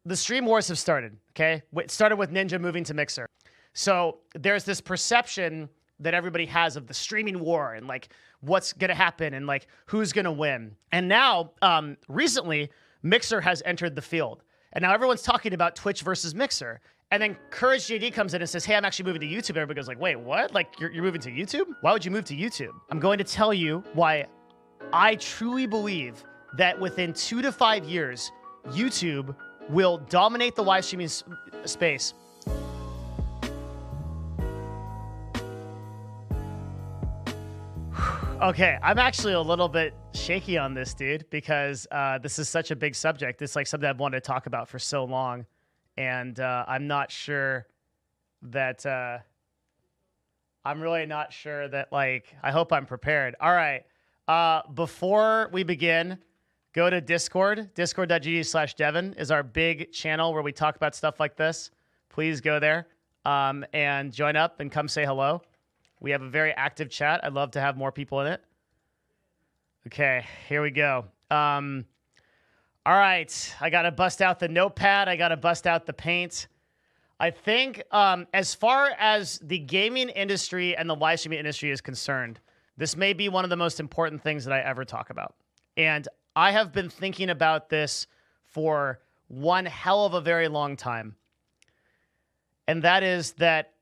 the stream wars have started, okay? It started with Ninja moving to Mixer. So there's this perception that everybody has of the streaming war and like what's going to happen and like who's going to win. And now, recently, Mixer has entered the field. And now everyone's talking about Twitch versus Mixer. And then CouRage JD comes in and says, hey, I'm actually moving to YouTube. Everybody goes like, wait, what? Like you're moving to YouTube? Why would you move to YouTube? I'm going to tell you why I truly believe that within 2 to 5 years, YouTube will dominate the live streaming space. Okay, I'm actually a little bit shaky on this, dude, because this is such a big subject. It's like something I've wanted to talk about for so long, and I'm not sure that I'm really not sure that, like, I hope I'm prepared. All right, before we begin, go to Discord. Discord.gg/Devin is our big channel where we talk about stuff like this. Please go there and join up and come say hello. We have a very active chat. I'd love to have more people in it. Okay, here we go. All right, I got to bust out the notepad. I got to bust out the paint. I think as far as the gaming industry and the live streaming industry is concerned, this may be one of the most important things that I ever talk about. And I have been thinking about this for one hell of a very long time. And that is that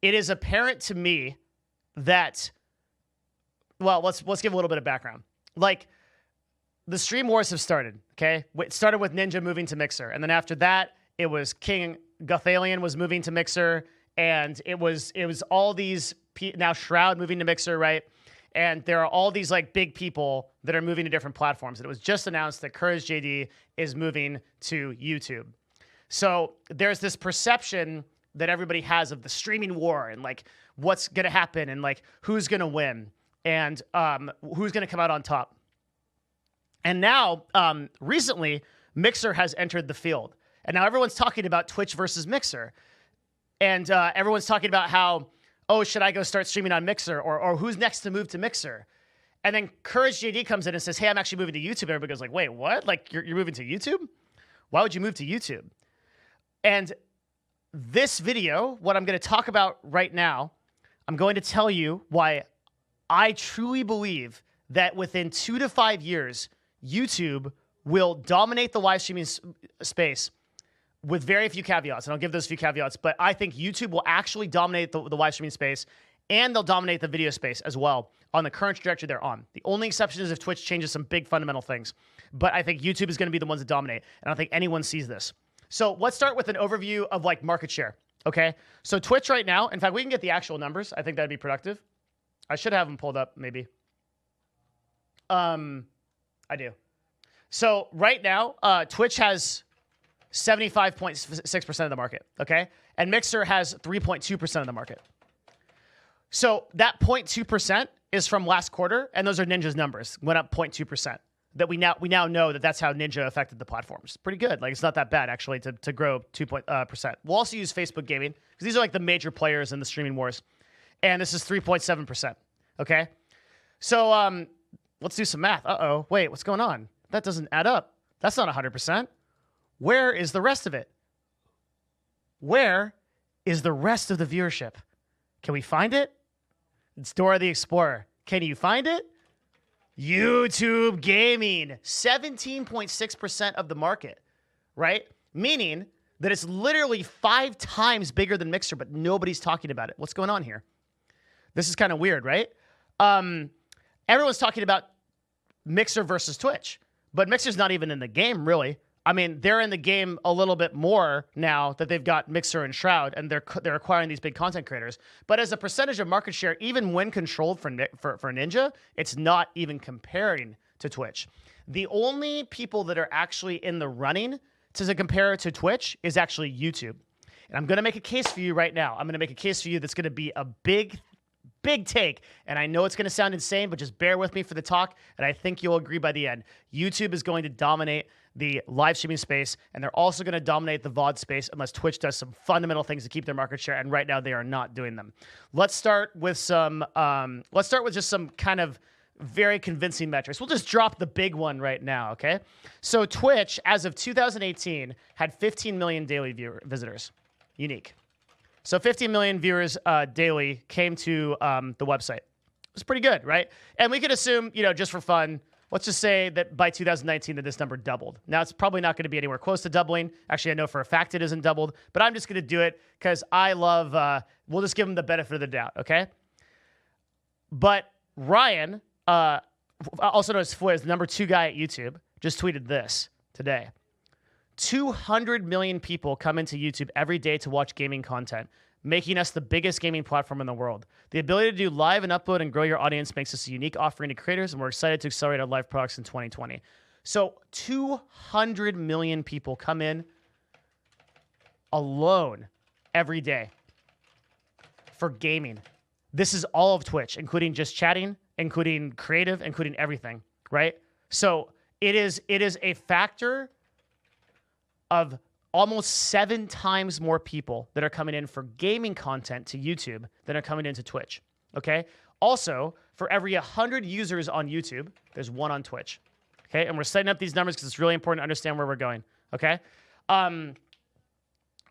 it is apparent to me that, well, let's give a little bit of background. Like, the stream wars have started, okay? It started with Ninja moving to Mixer. And then after that, it was King Gothalion was moving to Mixer. And it was all these, now Shroud moving to Mixer, right? And there are all these, like, big people that are moving to different platforms. And it was just announced that CouRage JD is moving to YouTube. So there's this perception that everybody has of the streaming war and like what's going to happen and like who's going to win and who's going to come out on top. And now, recently, Mixer has entered the field. And now everyone's talking about Twitch versus Mixer. And everyone's talking about how, oh, should I go start streaming on Mixer? Or who's next to move to Mixer? And then CouRage JD comes in and says, hey, I'm actually moving to YouTube. Everybody goes like, wait, what? Like you're moving to YouTube? Why would you move to YouTube? And this video, what I'm going to talk about right now, I'm going to tell you why I truly believe that within 2 to 5 years, YouTube will dominate the live streaming space with very few caveats. And I'll give those few caveats, but I think YouTube will actually dominate the live streaming space, and they'll dominate the video space as well on the current trajectory they're on. The only exception is if Twitch changes some big fundamental things. But I think YouTube is going to be the ones that dominate, and I don't think anyone sees this. So let's start with an overview of like market share, okay? So Twitch right now, in fact, we can get the actual numbers. I think that'd be productive. I should have them pulled up, maybe. I do. So right now, Twitch has 75.6% of the market, okay? And Mixer has 3.2% of the market. So that 0.2% is from last quarter, and those are Ninja's numbers. Went up 0.2%. That we now know that that's how Ninja affected the platforms. Pretty good. Like, it's not that bad, actually, to grow 2%. We'll also use Facebook Gaming, because these are like the major players in the streaming wars. And this is 3.7%, okay? So let's do some math. Uh-oh. Wait, what's going on? That doesn't add up. That's not 100%. Where is the rest of it? Where is the rest of the viewership? Can we find it? It's Dora the Explorer. Can you find it? YouTube gaming, 17.6% of the market, right? Meaning that it's literally 5 times bigger than Mixer, but nobody's talking about it. What's going on here? This is kind of weird, right? Everyone's talking about Mixer versus Twitch, but Mixer's not even in the game, really. I mean, they're in the game a little bit more now that they've got Mixer and Shroud, and they're acquiring these big content creators. But as a percentage of market share, even when controlled for Ninja, it's not even comparing to Twitch. The only people that are actually in the running to compare it to Twitch is actually YouTube. And I'm going to make a case for you right now. I'm going to make a case for you that's going to be a big take. And I know it's going to sound insane, but just bear with me for the talk, and I think you'll agree by the end. YouTube is going to dominate the live streaming space, and they're also going to dominate the VOD space unless Twitch does some fundamental things to keep their market share, and right now they are not doing them. Let's start with just some kind of very convincing metrics. We'll just drop the big one right now, okay? So Twitch, as of 2018, had 15 million daily visitors, unique. So 15 million viewers daily came to the website. It was pretty good, right? And we could assume, just for fun, let's just say that by 2019 that this number doubled. Now, it's probably not going to be anywhere close to doubling. Actually, I know for a fact it isn't doubled, but I'm just going to do it because I love, we'll just give him the benefit of the doubt, okay? But Ryan, also known as Fliz, the number 2 guy at YouTube, just tweeted this today. 200 million people come into YouTube every day to watch gaming content, making us the biggest gaming platform in the world. The ability to do live and upload and grow your audience makes us a unique offering to creators, and we're excited to accelerate our live products in 2020. So 200 million people come in alone every day for gaming. This is all of Twitch, including just chatting, including creative, including everything, right? So it is a factor of almost 7 times more people that are coming in for gaming content to YouTube than are coming into Twitch, okay? Also, for every 100 users on YouTube, there's 1 on Twitch, okay? And we're setting up these numbers because it's really important to understand where we're going, okay? All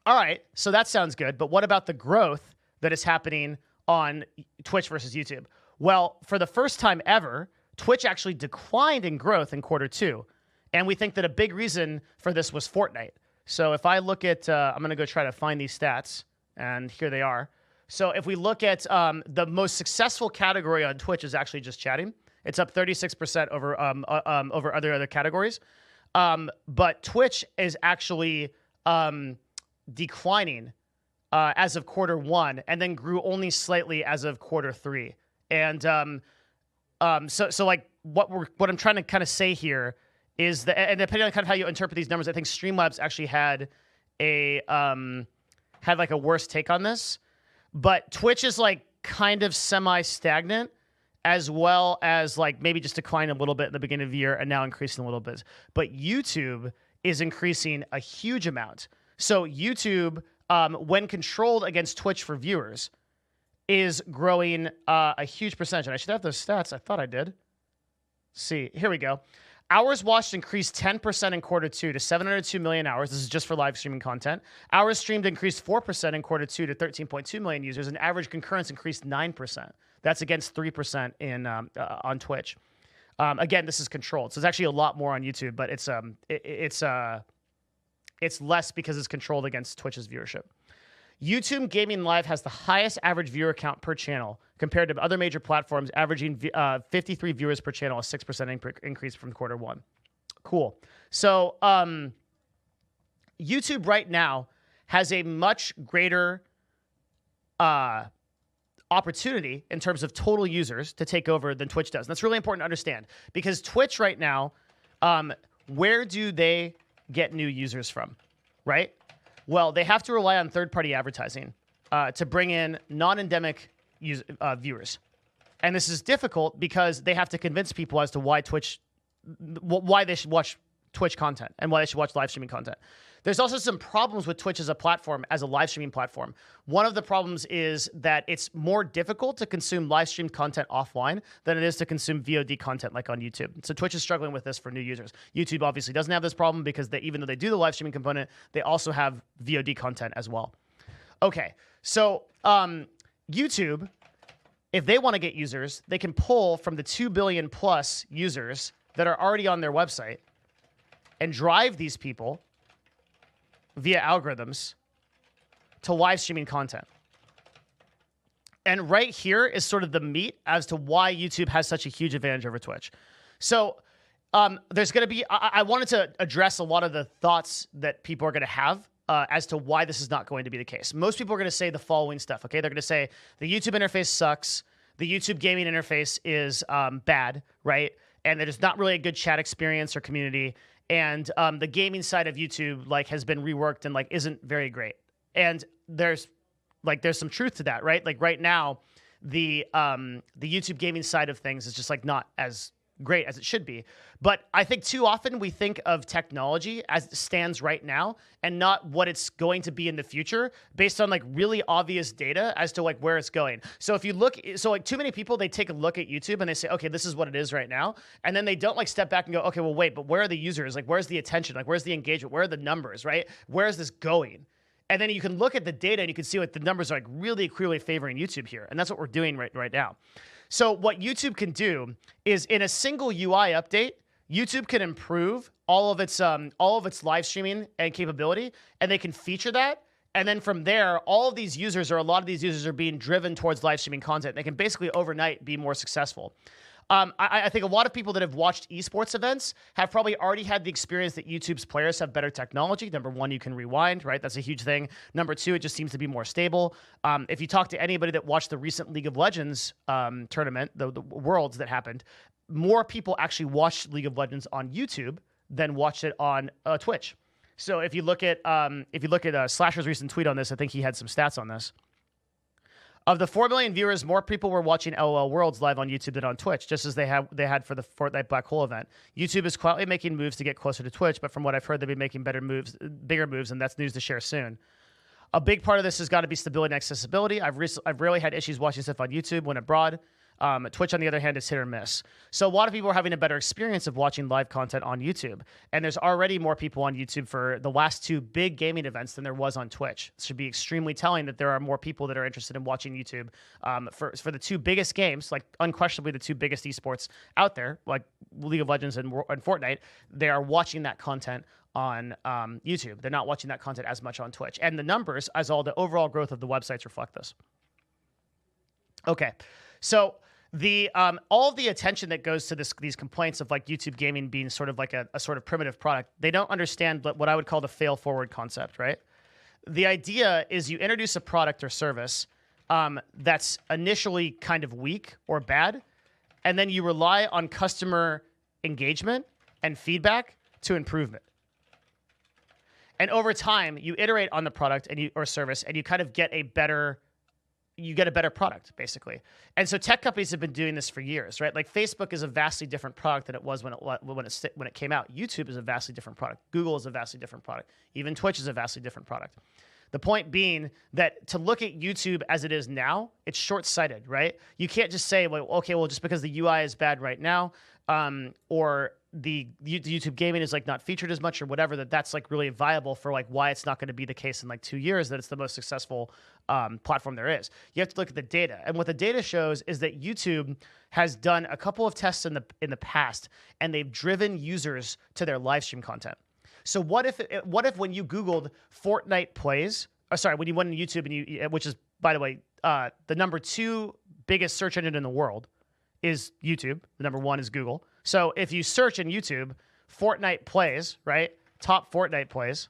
right, so that sounds good, but what about the growth that is happening on Twitch versus YouTube? Well, for the first time ever, Twitch actually declined in growth in Q2, and we think that a big reason for this was Fortnite. So if I look at, I'm going to go try to find these stats, and here they are. So if we look at the most successful category on Twitch is actually just chatting. It's up 36% over other categories. But Twitch is actually declining as of Q1, and then grew only slightly as of Q3. And so like what I'm trying to kind of say here is that, and depending on kind of how you interpret these numbers, I think Streamlabs actually had like a worse take on this. But Twitch is like kind of semi-stagnant, as well as like maybe just declined a little bit in the beginning of the year and now increasing a little bit. But YouTube is increasing a huge amount. So YouTube, when controlled against Twitch for viewers, is growing a huge percentage. And I should have those stats. I thought I did. Let's see, here we go. Hours watched increased 10% in Q2 to 702 million hours. This is just for live streaming content. Hours streamed increased 4% in Q2 to 13.2 million users, and average concurrence increased 9%. That's against 3% in on Twitch. Again, this is controlled, so it's actually a lot more on YouTube, but it's less because it's controlled against Twitch's viewership. YouTube Gaming Live has the highest average viewer count per channel compared to other major platforms, averaging 53 viewers per channel, a 6% increase from Q1. Cool. So YouTube right now has a much greater opportunity in terms of total users to take over than Twitch does. And that's really important to understand because Twitch right now, where do they get new users from, right? Well, they have to rely on third-party advertising to bring in non-endemic viewers. And this is difficult because they have to convince people as to why they should watch Twitch content and why they should watch live streaming content. There's also some problems with Twitch as a platform, as a live streaming platform. One of the problems is that it's more difficult to consume live stream content offline than it is to consume VOD content like on YouTube. So Twitch is struggling with this for new users. YouTube obviously doesn't have this problem because even though they do the live streaming component, they also have VOD content as well. Okay, so YouTube, if they want to get users, they can pull from the 2 billion plus users that are already on their website and drive these people via algorithms to live streaming content. And right here is sort of the meat as to why YouTube has such a huge advantage over Twitch. So there's going to be, I wanted to address a lot of the thoughts that people are going to have as to why this is not going to be the case. Most people are going to say the following stuff, okay? They're going to say the YouTube interface sucks. The YouTube gaming interface is bad, right? And there's not really a good chat experience or community. And the gaming side of YouTube has been reworked and isn't very great. And there's some truth to that, right? Like right now, the YouTube gaming side of things is just not as great, as it should be. But I think too often we think of technology as it stands right now and not what it's going to be in the future based on like really obvious data as to like where it's going. So if you look, so like too many people, they take a look at YouTube and they say, okay, this is what it is right now. And then they don't like step back and go, okay, well, wait, but where are the users? Like, where's the attention? Like, where's the engagement? Where are the numbers, right? Where is this going? And then you can look at the data and you can see what the numbers are like really clearly favoring YouTube here. And that's what we're doing right now. So what YouTube can do is in a single UI update, YouTube can improve all of its live streaming and capability, and they can feature that. And then from there, all of these users, or a lot of these users, are being driven towards live streaming content. They can basically overnight be more successful. I think a lot of people that have watched esports events have probably already had the experience that YouTube's players have better technology. Number one, you can rewind, right? That's a huge thing. Number two, it just seems to be more stable. If you talk to anybody that watched the recent League of Legends tournament, the Worlds that happened, more people actually watched League of Legends on YouTube than watched it on Twitch. So if you look at Slasher's recent tweet on this, I think he had some stats on this. Of the 4 million viewers, more people were watching LOL Worlds live on YouTube than on Twitch, just as they had for the Fortnite Black Hole event. YouTube is quietly making moves to get closer to Twitch, but from what I've heard, they've been making bigger moves, and that's news to share soon. A big part of this has got to be stability and accessibility. I've rarely had issues watching stuff on YouTube when abroad. Twitch, on the other hand, is hit or miss. So a lot of people are having a better experience of watching live content on YouTube. And there's already more people on YouTube for the last two big gaming events than there was on Twitch. It should be extremely telling that there are more people that are interested in watching YouTube for the two biggest games, like unquestionably the two biggest esports out there, like League of Legends and Fortnite. They are watching that content on YouTube. They're not watching that content as much on Twitch. And the numbers, as all the overall growth of the websites reflect this. Okay, so all of the attention that goes to these complaints of like YouTube gaming being sort of like a sort of primitive product, they don't understand what I would call the fail forward concept, right? The idea is you introduce a product or service that's initially kind of weak or bad, and then you rely on customer engagement and feedback to improve it. And over time, you iterate on the product or service, and you kind of get a better product, basically. And so tech companies have been doing this for years, right? Like Facebook is a vastly different product than it was when it came out. YouTube is a vastly different product. Google is a vastly different product. Even Twitch is a vastly different product. The point being that to look at YouTube as it is now, it's short-sighted, right? You can't just say, well, okay, well, just because the UI is bad right now, or the YouTube gaming is like not featured as much or whatever, that's like really viable for like why it's not going to be the case in like 2 years that it's the most successful platform there is. You have to look at the data, and what the data shows is that YouTube has done a couple of tests in the past, and they've driven users to their live stream content. So what if when you Googled Fortnite plays, when you went on YouTube and which is, by the way, the number 2 biggest search engine in the world is YouTube. The number 1 is Google. So if you search in YouTube, Fortnite plays, right? Top Fortnite plays.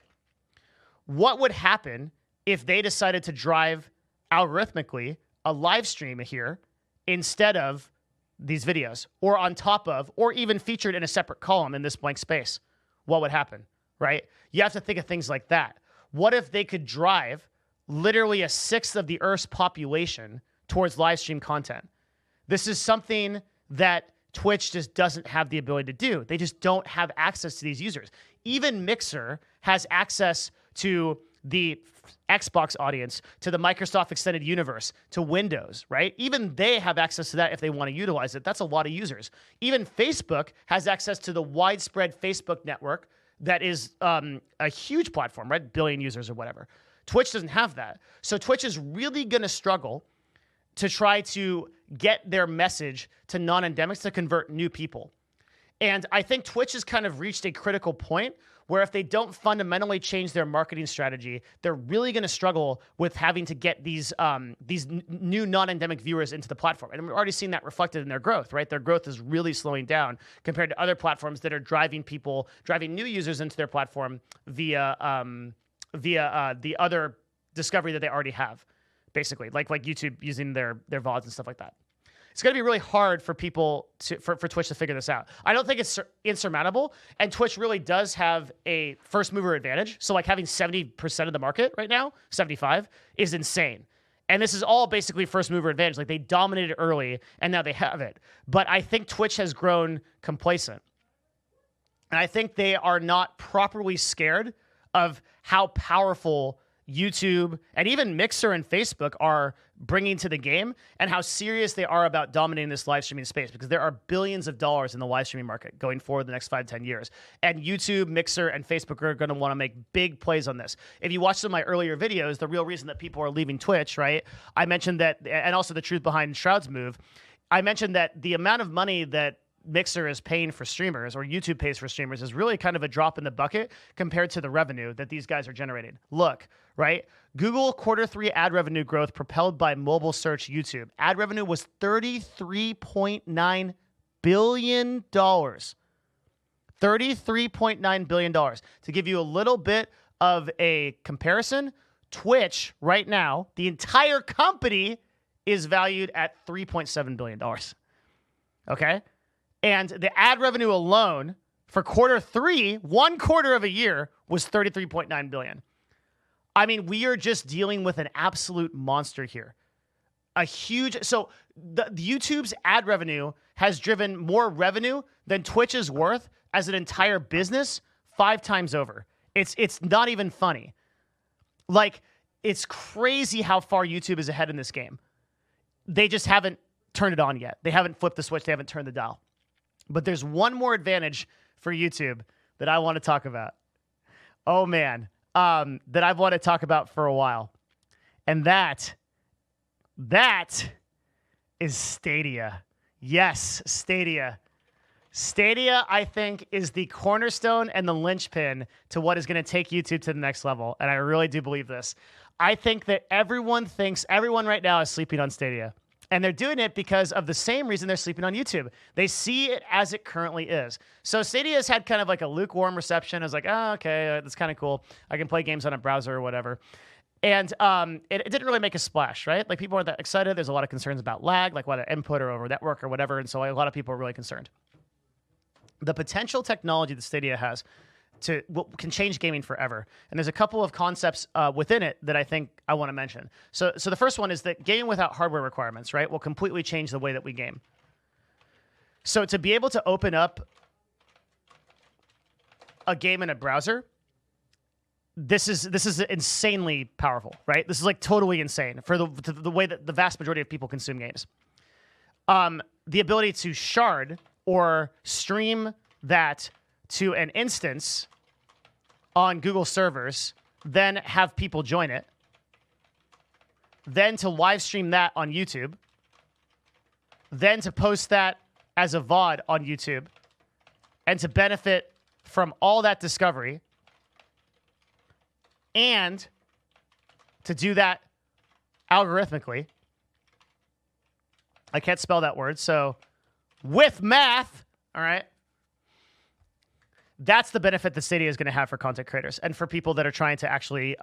What would happen if they decided to drive algorithmically a live stream here instead of these videos, or on top of, or even featured in a separate column in this blank space? What would happen, right? You have to think of things like that. What if they could drive literally 1/6 of the Earth's population towards live stream content? This is something that Twitch just doesn't have the ability to do. They just don't have access to these users. Even Mixer has access to the Xbox audience, to the Microsoft Extended Universe, to Windows, right? Even they have access to that if they want to utilize it. That's a lot of users. Even Facebook has access to the widespread Facebook network that is a huge platform, right? 1 billion users or whatever. Twitch doesn't have that. So Twitch is really going to struggle to try to get their message to non-endemics to convert new people. And I think Twitch has kind of reached a critical point where if they don't fundamentally change their marketing strategy, they're really going to struggle with having to get these new non-endemic viewers into the platform. And we're already seeing that reflected in their growth, right? Their growth is really slowing down compared to other platforms that are driving new users into their platform via the other discovery that they already have, basically, like YouTube using their VODs and stuff like that. It's going to be really hard for people for Twitch to figure this out. I don't think it's insurmountable, and Twitch really does have a first mover advantage. So like having 70% of the market right now, 75, is insane. And this is all basically first mover advantage. Like they dominated early and now they have it. But I think Twitch has grown complacent. And I think they are not properly scared of how powerful YouTube and even Mixer and Facebook are bringing to the game and how serious they are about dominating this live streaming space, because there are billions of dollars in the live streaming market going forward the next 5-10 years. And YouTube, Mixer, and Facebook are going to want to make big plays on this. If you watch some of my earlier videos, the real reason that people are leaving Twitch, right? I mentioned that, and also the truth behind Shroud's move, I mentioned that the amount of money that Mixer is paying for streamers, or YouTube pays for streamers, is really kind of a drop in the bucket compared to the revenue that these guys are generating. Look, right? Google Q3 ad revenue growth propelled by mobile search YouTube. Ad revenue was $33.9 billion. $33.9 billion. To give you a little bit of a comparison, Twitch right now, the entire company is valued at $3.7 billion. Okay? And the ad revenue alone for Q3, 1 quarter of a year, was $33.9 billion. I mean, we are just dealing with an absolute monster here. So the YouTube's ad revenue has driven more revenue than Twitch is worth as an entire business 5 times over. It's not even funny. Like, it's crazy how far YouTube is ahead in this game. They just haven't turned it on yet. They haven't flipped the switch. They haven't turned the dial. But there's one more advantage for YouTube that I want to talk about. Oh, man. That I've wanted to talk about for a while. And that is Stadia. Yes, Stadia. Stadia, I think, is the cornerstone and the linchpin to what is going to take YouTube to the next level. And I really do believe this. I think that everyone right now is sleeping on Stadia. And they're doing it because of the same reason they're sleeping on YouTube. They see it as it currently is. So Stadia has had kind of like a lukewarm reception. It's like, oh, okay, that's kind of cool. I can play games on a browser or whatever. And it didn't really make a splash, right? Like, people aren't that excited. There's a lot of concerns about lag, like what input or over network or whatever. And so a lot of people are really concerned. The potential technology that Stadia has can change gaming forever. And there's a couple of concepts within it that I think I want to mention. So the first one is that gaming without hardware requirements, right, will completely change the way that we game. So to be able to open up a game in a browser, this is insanely powerful, right? This is like totally insane for the way that the vast majority of people consume games. The ability to shard or stream that to an instance on Google servers, then have people join it, then to live stream that on YouTube, then to post that as a VOD on YouTube, and to benefit from all that discovery, and to do that algorithmically. I can't spell that word, so with math, all right? That's the benefit that Stadia is going to have for content creators and for people that are trying to actually,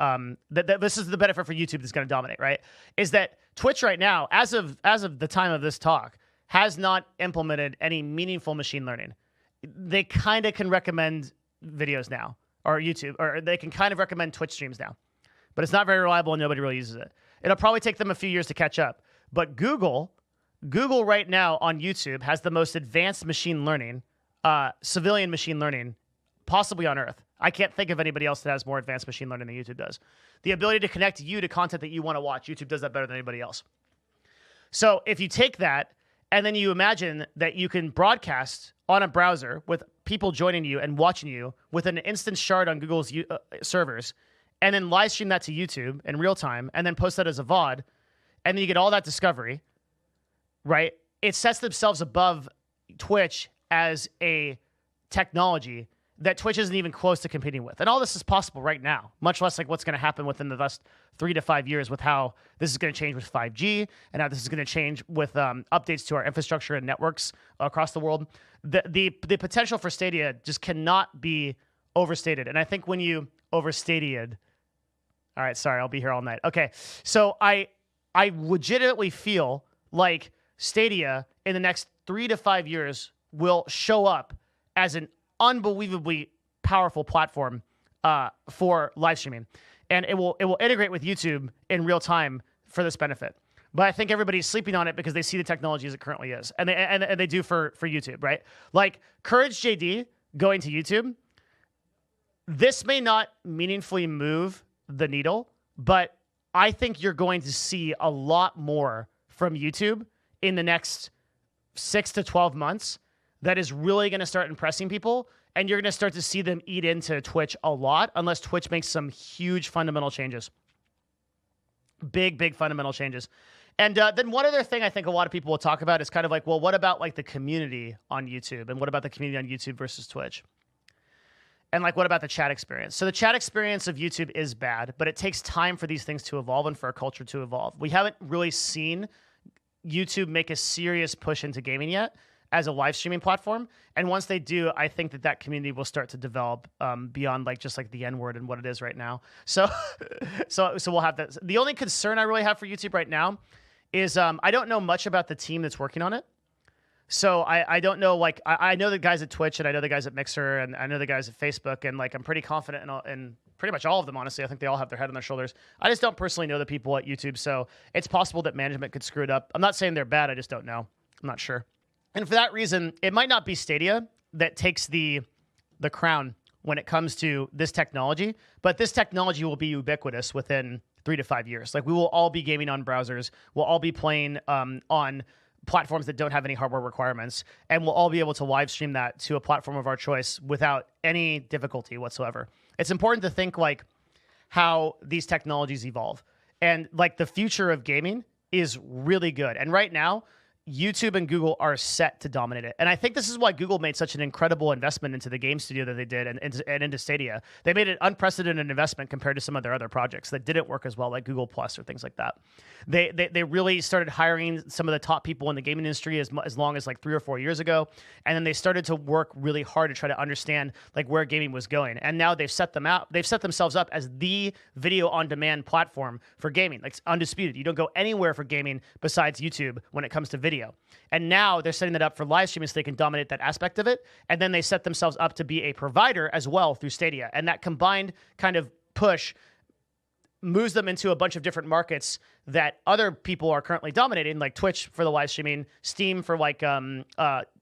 this is the benefit for YouTube that's going to dominate, right? Is that Twitch right now, as of the time of this talk, has not implemented any meaningful machine learning. They kind of can recommend videos now, or YouTube, or they can kind of recommend Twitch streams now, but it's not very reliable and nobody really uses it. It'll probably take them a few years to catch up. But Google right now on YouTube has the most advanced machine learning, civilian machine learning, possibly on Earth. I can't think of anybody else that has more advanced machine learning than YouTube does. The ability to connect you to content that you want to watch, YouTube does that better than anybody else. So if you take that and then you imagine that you can broadcast on a browser with people joining you and watching you with an instant shard on Google's servers, and then live stream that to YouTube in real time, and then post that as a VOD, and then you get all that discovery, right? It sets themselves above Twitch as a technology that Twitch isn't even close to competing with. And all this is possible right now, much less like what's going to happen within the last 3 to 5 years with how this is going to change with 5G and how this is going to change with updates to our infrastructure and networks across the world. The potential for Stadia just cannot be overstated. And I think when you overstated, all right, sorry, I'll be here all night. Okay, so I legitimately feel like Stadia in the next 3 to 5 years will show up as an unbelievably powerful platform for live streaming, and it will integrate with YouTube in real time for this benefit. But I think everybody's sleeping on it because they see the technology as it currently is, and they do for YouTube, right? Like CouRage JD going to YouTube. This may not meaningfully move the needle, but I think you're going to see a lot more from YouTube in the next 6 to 12 months that is really going to start impressing people, and you're going to start to see them eat into Twitch a lot unless Twitch makes some huge fundamental changes. Big fundamental changes. And then one other thing I think a lot of people will talk about is kind of like, well, what about like the community on YouTube? And what about the community on YouTube versus Twitch? And like, what about the chat experience? So the chat experience of YouTube is bad, but it takes time for these things to evolve and for a culture to evolve. We haven't really seen YouTube make a serious push into gaming yet as a live streaming platform. And once they do, I think that community will start to develop beyond like just like the N-word and what it is right now. So, so we'll have that. The only concern I really have for YouTube right now is I don't know much about the team that's working on it. So I don't know, like, I know the guys at Twitch, and I know the guys at Mixer, and I know the guys at Facebook, and like I'm pretty confident in pretty much all of them, honestly. I think they all have their head on their shoulders. I just don't personally know the people at YouTube, so it's possible that management could screw it up. I'm not saying they're bad, I just don't know. I'm not sure. And for that reason, it might not be Stadia that takes the crown when it comes to this technology, but this technology will be ubiquitous within 3 to 5 years. Like, we will all be gaming on browsers. We'll all be playing on platforms that don't have any hardware requirements, and we'll all be able to live stream that to a platform of our choice without any difficulty whatsoever. It's important to think like how these technologies evolve, and like the future of gaming is really good. And right now, YouTube and Google are set to dominate it. And I think this is why Google made such an incredible investment into the game studio that they did and into Stadia. They made an unprecedented investment compared to some of their other projects that didn't work as well, like Google Plus or things like that. They really started hiring some of the top people in the gaming industry as long as like 3 or 4 years ago. And then they started to work really hard to try to understand like where gaming was going. And now they've set themselves up as the video on demand platform for gaming. Like, it's undisputed. You don't go anywhere for gaming besides YouTube when it comes to video. And now they're setting that up for live streaming so they can dominate that aspect of it. And then they set themselves up to be a provider as well through Stadia. And that combined kind of push moves them into a bunch of different markets that other people are currently dominating, like Twitch for the live streaming, Steam for like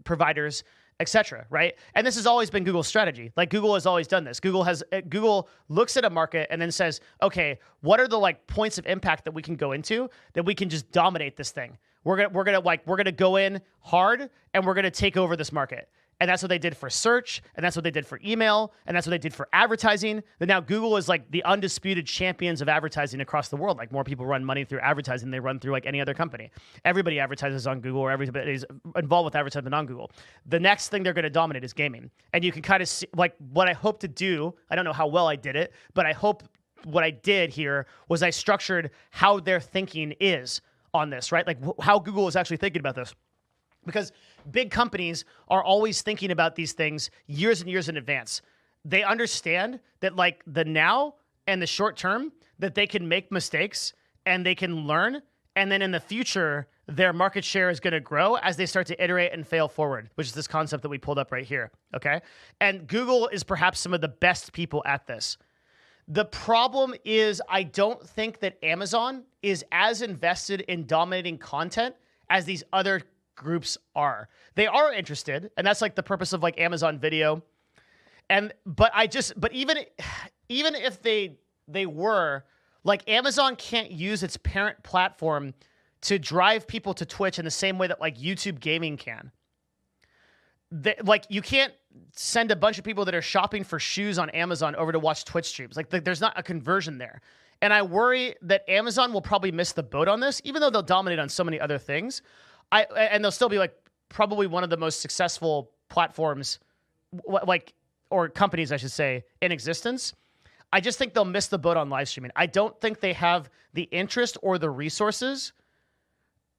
providers, etc. Right? And this has always been Google's strategy. Like, Google has always done this. Google looks at a market and then says, okay, what are the like points of impact that we can go into that we can just dominate this thing? We're gonna go in hard and we're gonna take over this market. And that's what they did for search, and that's what they did for email, and that's what they did for advertising. But now Google is like the undisputed champions of advertising across the world. Like, more people run money through advertising than they run through like any other company. Everybody advertises on Google, or everybody's involved with advertising on Google. The next thing they're going to dominate is gaming. And you can kind of see, like, what I hope to do, I don't know how well I did it, but I hope what I did here was I structured how their thinking is on this, right? Like, how Google is actually thinking about this. Because big companies are always thinking about these things years and years in advance. They understand that like the now and the short term, that they can make mistakes and they can learn. And then in the future, their market share is going to grow as they start to iterate and fail forward, which is this concept that we pulled up right here. Okay. And Google is perhaps some of the best people at this. The problem is, I don't think that Amazon is as invested in dominating content as these other groups are. They are interested, and that's like the purpose of like Amazon Video. But even if they were, like, Amazon can't use its parent platform to drive people to Twitch in the same way that like YouTube gaming can. Like, you can't send a bunch of people that are shopping for shoes on Amazon over to watch Twitch streams. Like, there's not a conversion there. And I worry that Amazon will probably miss the boat on this, even though they'll dominate on so many other things. And they'll still be like probably one of the most successful platforms, like, or companies, I should say, in existence. I just think they'll miss the boat on live streaming. I don't think they have the interest or the resources,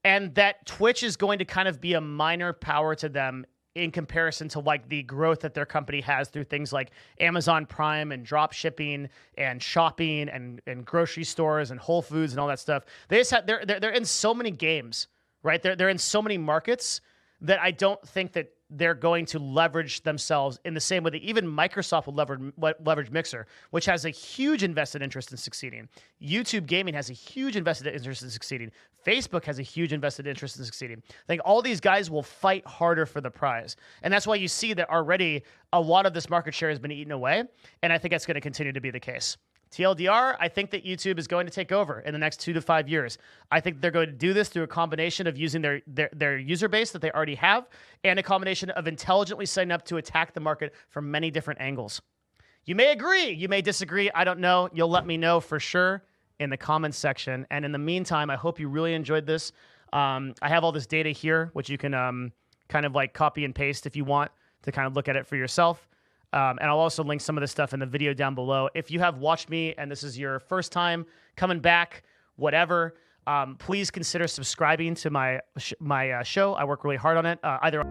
and that Twitch is going to kind of be a minor power to them in comparison to like the growth that their company has through things like Amazon Prime and drop shipping and shopping and grocery stores and Whole Foods and all that stuff. They're in so many games, right? They're in so many markets that I don't think that they're going to leverage themselves in the same way that even Microsoft will leverage Mixer, which has a huge invested interest in succeeding. YouTube Gaming has a huge invested interest in succeeding. Facebook has a huge invested interest in succeeding. I think all these guys will fight harder for the prize. And that's why you see that already a lot of this market share has been eaten away. And I think that's going to continue to be the case. TLDR, I think that YouTube is going to take over in the next 2 to 5 years. I think they're going to do this through a combination of using their user base that they already have and a combination of intelligently setting up to attack the market from many different angles. You may agree, you may disagree, I don't know. You'll let me know for sure in the comments section. And in the meantime, I hope you really enjoyed this. I have all this data here, which you can kind of like copy and paste if you want to kind of look at it for yourself. And I'll also link some of this stuff in the video down below. If you have watched me and this is your first time coming back, whatever, please consider subscribing to my show. I work really hard on it. Either